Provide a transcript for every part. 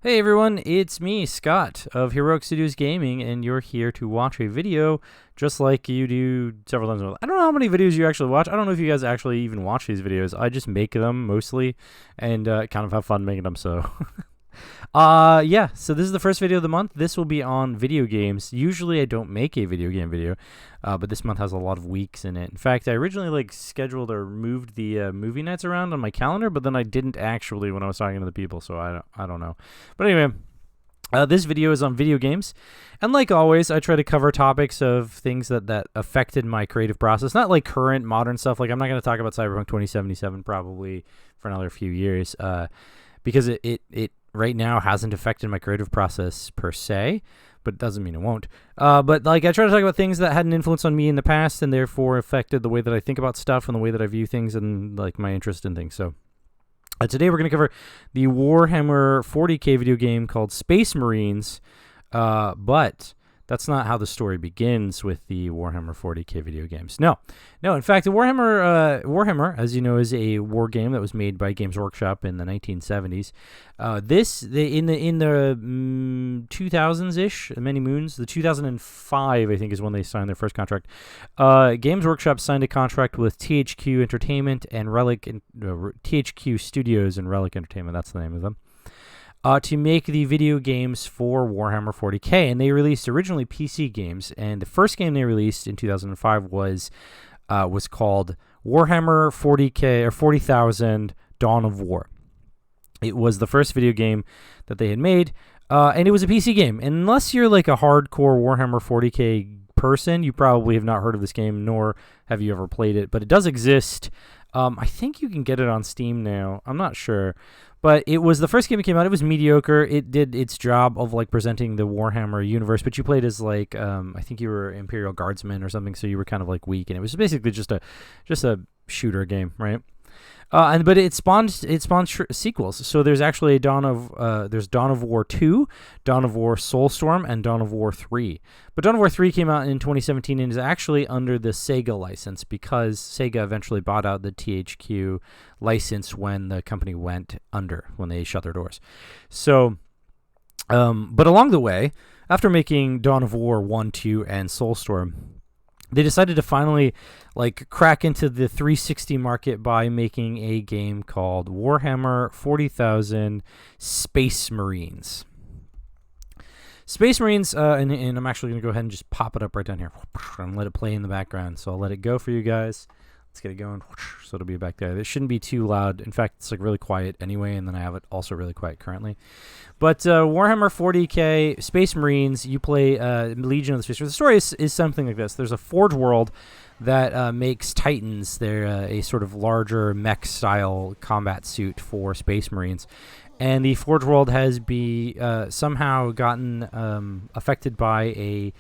Hey everyone, it's me, Scott, of Heroic Studios Gaming, and you're here to watch a video just like you do several times a month. I don't know how many videos you actually watch. I don't know if you guys actually even watch these videos. I just make them mostly and kind of have fun making them, so... yeah, so this is the first video of the month. This will be on video games. Usually I don't make a video game video, but this month has a lot of weeks in it. In fact, I originally scheduled or moved the movie nights around on my calendar, but then I didn't actually when I was talking to the people, so I don't know. But anyway, this video is on video games, and like always, I try to cover topics of things that affected my creative process. Not like current modern stuff. Like I'm not going to talk about Cyberpunk 2077 probably for another few years, because it right now hasn't affected my creative process per se, but it doesn't mean it won't. But like I try to talk about things that had an influence on me in the past and therefore affected the way that I think about stuff and the way that I view things and like my interest in things. So today we're going to cover the Warhammer 40k video game called Space Marines, but that's not how the story begins with the Warhammer 40k video games. No. In fact, the Warhammer, as you know, is a war game that was made by Games Workshop in the 1970s. In the 2000s-ish, many moons, the 2005, I think, is when they signed their first contract. Games Workshop signed a contract with THQ Entertainment and THQ Studios and Relic Entertainment. That's the name of them. To make the video games for Warhammer 40k, and they released originally PC games, and the first game they released in 2005 was called Warhammer 40k or 40,000 Dawn of War. It was the first video game that they had made, and it was a PC game. And unless you're like a hardcore Warhammer 40k person, you probably have not heard of this game, nor have you ever played it, but it does exist. I think you can get it on Steam now. I'm not sure. But it was the first game that came out. It was mediocre. It did its job of like presenting the Warhammer universe, but you played as like I think you were Imperial Guardsmen or something, so you were kind of like weak, and it was basically just a shooter game, right? But it spawned sequels. So there's actually Dawn of War 2, Dawn of War Soulstorm, and Dawn of War 3. But Dawn of War 3 came out in 2017 and is actually under the Sega license because Sega eventually bought out the THQ license when the company went under, when they shut their doors. So, but along the way, after making Dawn of War 1, 2, and Soulstorm, they decided to finally like crack into the 360 market by making a game called Warhammer 40,000 Space Marines. Space Marines, and I'm actually going to go ahead and just pop it up right down here and let it play in the background. So I'll let it go for you guys. Let's get it going. So it'll be back there. It shouldn't be too loud. In fact, it's like really quiet anyway, and then I have it also really quiet currently. But Warhammer 40k, Space Marines, you play Legion of the Space Marines. The story is something like this. There's a Forge world that makes Titans. They're a sort of larger mech-style combat suit for Space Marines. And the Forge world has somehow gotten affected by a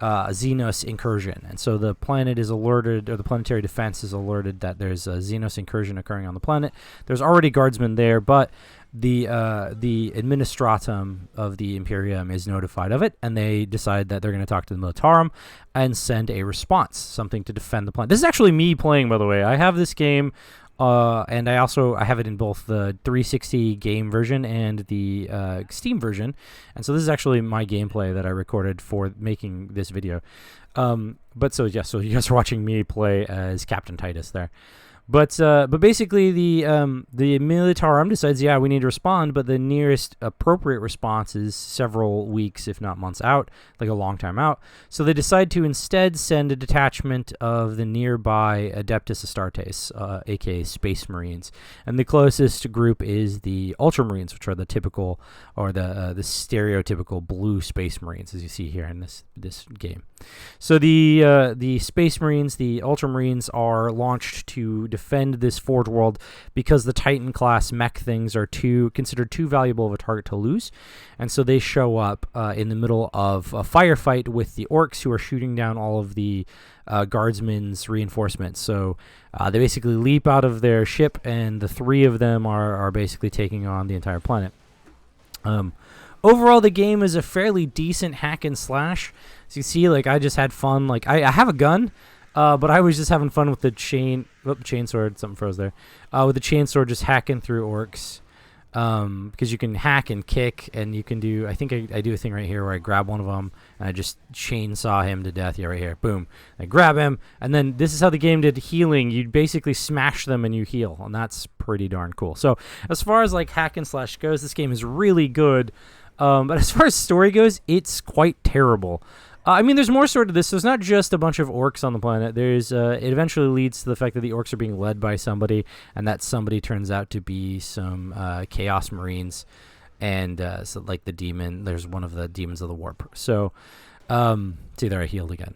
Xenos incursion, and so the planet is alerted, or the planetary defense is alerted that there's a Xenos incursion occurring on the planet. There's already guardsmen there, but the administratum of the Imperium is notified of it, and they decide that they're going to talk to the Militarum and send a response, something to defend the planet. This is actually me playing, by the way. I have this game. And I have it in both the 360 game version and the Steam version, and so this is actually my gameplay that I recorded for making this video. So you guys are watching me play as Captain Titus there. But basically the Militarum decides, yeah, we need to respond, but the nearest appropriate response is several weeks, if not months out, like a long time out. So they decide to instead send a detachment of the nearby Adeptus Astartes, aka Space Marines, and the closest group is the Ultramarines, which are the typical or the stereotypical blue Space Marines, as you see here in this game. So the Space Marines, the Ultramarines, are launched to defend this Forge world because the Titan class mech things are considered too valuable of a target to lose, and so they show up in the middle of a firefight with the orcs who are shooting down all of the guardsmen's reinforcements. So they basically leap out of their ship, and the three of them are basically taking on the entire planet. Overall, the game is a fairly decent hack and slash. As you see, like, I just had fun. Like, I have a gun, but I was just having fun with the chainsword. Something froze there. With the chainsword, just hacking through orcs. because you can hack and kick, and you can do, I think I do a thing right here where I grab one of them and I just chainsaw him to death. Yeah, right here, boom. I grab him, and then this is how the game did healing. You basically smash them and you heal, and that's pretty darn cool. So as far as like hack and slash goes, this game is really good. But as far as story goes, it's quite terrible. I mean, there's more sort of this. There's not just a bunch of orcs on the planet. There's it eventually leads to the fact that the orcs are being led by somebody, and that somebody turns out to be some Chaos Marines, and so like the demon. There's one of the demons of the warp. So, see there, I healed again.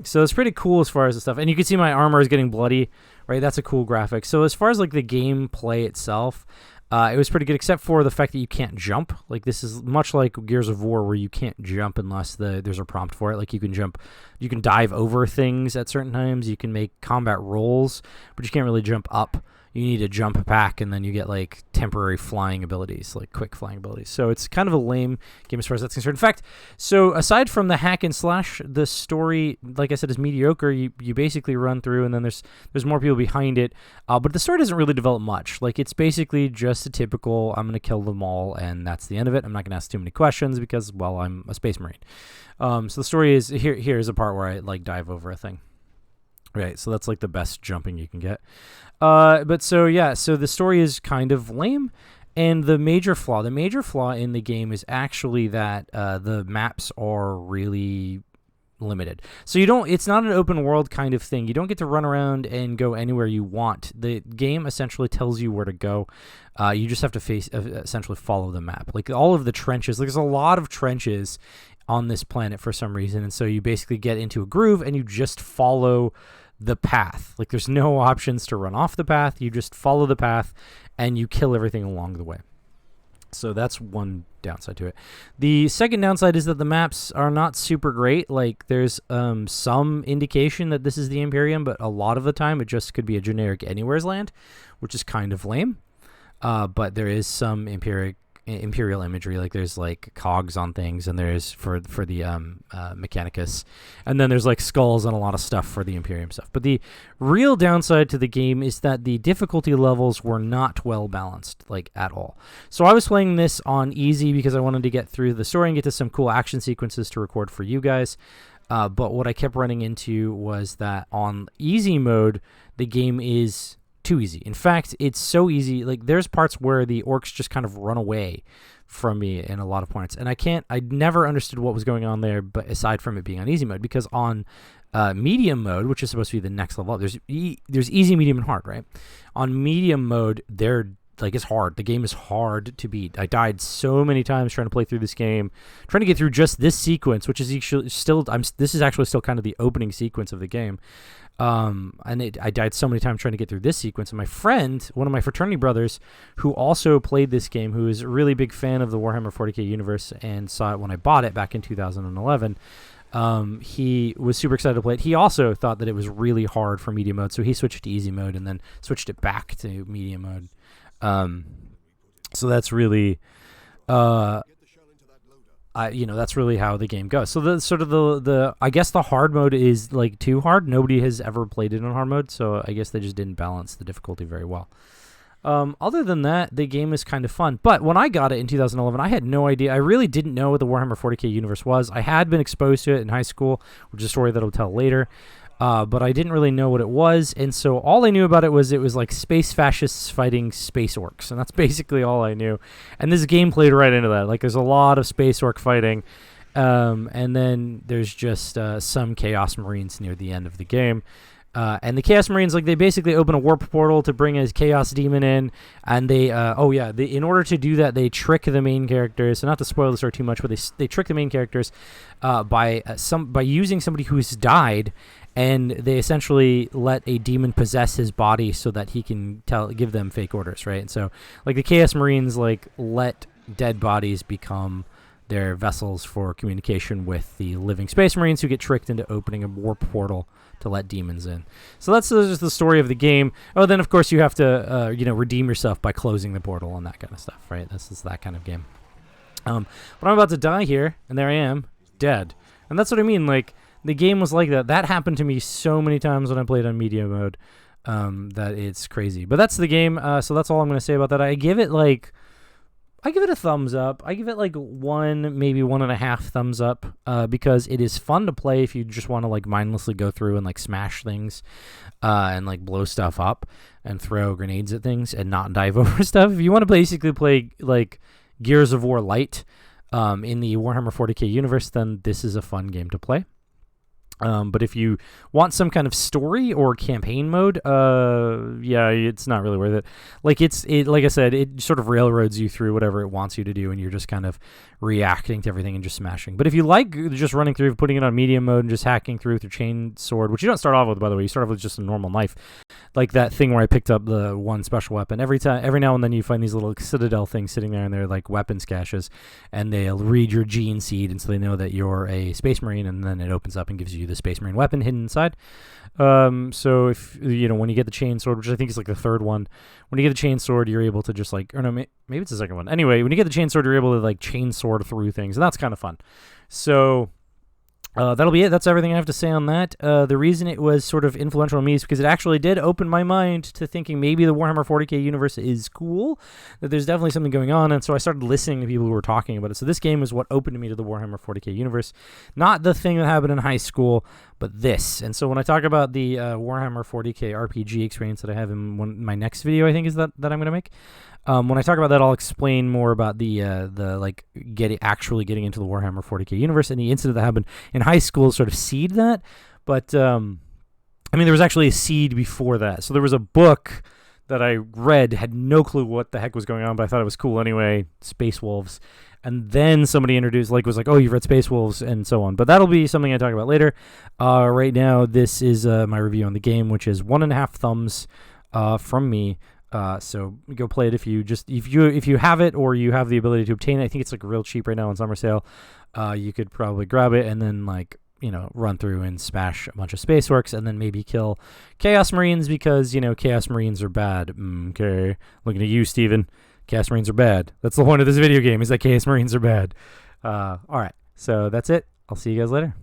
So it's pretty cool as far as the stuff, and you can see my armor is getting bloody. Right, that's a cool graphic. So as far as like the gameplay itself. It was pretty good, except for the fact that you can't jump. Like, this is much like Gears of War, where you can't jump unless there's a prompt for it. Like, you can jump, you can dive over things at certain times. You can make combat rolls, but you can't really jump up. You need to jump back, and then you get, like, temporary flying abilities, like quick flying abilities. So it's kind of a lame game as far as that's concerned. In fact, so aside from the hack and slash, the story, like I said, is mediocre. You basically run through, and then there's more people behind it. But the story doesn't really develop much. Like, it's basically just a typical, I'm going to kill them all, and that's the end of it. I'm not going to ask too many questions because, well, I'm a space marine. So the story is, here's a part where I, like, dive over a thing. Right, so that's like the best jumping you can get. But so yeah, so the story is kind of lame, and the major flaw in the game is actually that the maps are really limited. So it's not an open world kind of thing. You don't get to run around and go anywhere you want. The game essentially tells you where to go. You just have to essentially follow the map. Like all of the trenches, there's a lot of trenches on this planet for some reason, and so you basically get into a groove and you just follow the path. Like there's no options to run off the path. You just follow the path and you kill everything along the way. So that's one downside to it. The second downside is that the maps are not super great. Like there's some indication that this is the Imperium, but a lot of the time it just could be a generic anywheres land, which is kind of lame. But there is some imperial imagery, like there's like cogs on things, and there's for the Mechanicus, and then there's like skulls and a lot of stuff for the Imperium stuff. But the real downside to the game is that the difficulty levels were not well balanced, like at all. So I was playing this on easy because I wanted to get through the story and get to some cool action sequences to record for you guys. But what I kept running into was that on easy mode, the game is too easy. In fact, it's so easy. Like there's parts where the orcs just kind of run away from me in a lot of points, and I never understood what was going on there. But aside from it being on easy mode, because on medium mode, which is supposed to be the next level up, there's easy, medium, and hard. Right? On medium mode, it's hard. The game is hard to beat. I died so many times trying to play through this game, trying to get through just this sequence, which is actually still this is actually still kind of the opening sequence of the game. I died so many times trying to get through this sequence. And my friend, one of my fraternity brothers, who also played this game, who is a really big fan of the Warhammer 40k universe and saw it when I bought it back in 2011, he was super excited to play it. He also thought that it was really hard for medium mode, so he switched to easy mode and then switched it back to medium mode. So that's really, that's really how the game goes. So the sort of the I guess the hard mode is like too hard. Nobody has ever played it on hard mode, so I guess they just didn't balance the difficulty very well. Other than that, the game is kind of fun. But when I got it in 2011, I had no idea. I really didn't know what the Warhammer 40k universe was. I had been exposed to it in high school, which is a story that I'll tell later. But I didn't really know what it was, and so all I knew about it was like space fascists fighting space orcs, and that's basically all I knew. And this game played right into that. Like, there's a lot of space orc fighting, and then there's just some Chaos Marines near the end of the game. And the Chaos Marines, like, they basically open a warp portal to bring a Chaos Demon in, and they, in order to do that, they trick the main characters. So not to spoil the story too much, but they trick the main characters by using somebody who's died, and they essentially let a demon possess his body so that he can give them fake orders, right? And so, like, the Chaos Marines, like, let dead bodies become their vessels for communication with the living Space Marines, who get tricked into opening a warp portal to let demons in. So that's just the story of the game. Oh, then of course you have to, redeem yourself by closing the portal and that kind of stuff, right? This is that kind of game. But I'm about to die here, and there I am, dead. And that's what I mean. Like, the game was like that. That happened to me so many times when I played on medium mode, that it's crazy. But that's the game. So that's all I'm going to say about that. I give it like I give it a thumbs up. I give it like one, maybe 1.5 thumbs up, because it is fun to play if you just want to like mindlessly go through and like smash things, and like blow stuff up and throw grenades at things and not dive over stuff. If you want to basically play like Gears of War Light, in the Warhammer 40k universe, then this is a fun game to play. But if you want some kind of story or campaign mode, yeah, it's not really worth it. Like like I said, it sort of railroads you through whatever it wants you to do, and you're just kind of reacting to everything and just smashing. But if you like just running through, putting it on medium mode and just hacking through with your chain sword, which you don't start off with, by the way, you start off with just a normal knife, like that thing where I picked up the one special weapon. Every now and then you find these little citadel things sitting there, and they're like weapons caches, and they'll read your gene seed, and so they know that you're a Space Marine, and then it opens up and gives you the Space Marine weapon hidden inside. So if when you get the chain sword, which I think is like the third one, when you get the chain sword, you're able to just like, or no, maybe it's the second one. Anyway, when you get the chain sword, you're able to like chain sword through things, and that's kind of fun. So that'll be it. That's everything I have to say on that. The reason it was sort of influential on me is because it actually did open my mind to thinking maybe the Warhammer 40k universe is cool, that there's definitely something going on, and so I started listening to people who were talking about it. So this game is what opened me to the Warhammer 40k universe, not the thing that happened in high school, but this. And so when I talk about the Warhammer 40k RPG experience that I have in my next video, I think is that I'm going to make. When I talk about that, I'll explain more about the like actually getting into the Warhammer 40k universe, and the incident that happened in high school sort of seed that. But I mean, there was actually a seed before that. So there was a book that I read, had no clue what the heck was going on, but I thought it was cool anyway, Space Wolves. And then somebody introduced, was like, oh, you've read Space Wolves, and so on. But that'll be something I talk about later. Right now, this is my review on the game, which is 1.5 thumbs from me. So go play it if you have it, or you have the ability to obtain it. I think it's like real cheap right now on summer sale. You could probably grab it and then run through and smash a bunch of space works, and then maybe kill Choas Marines, because Choas Marines are bad. Okay, looking at you, Steven. Chaos Marines are bad. That's the point of this video game, is that Chaos Marines are bad. All right, so that's it. I'll see you guys later.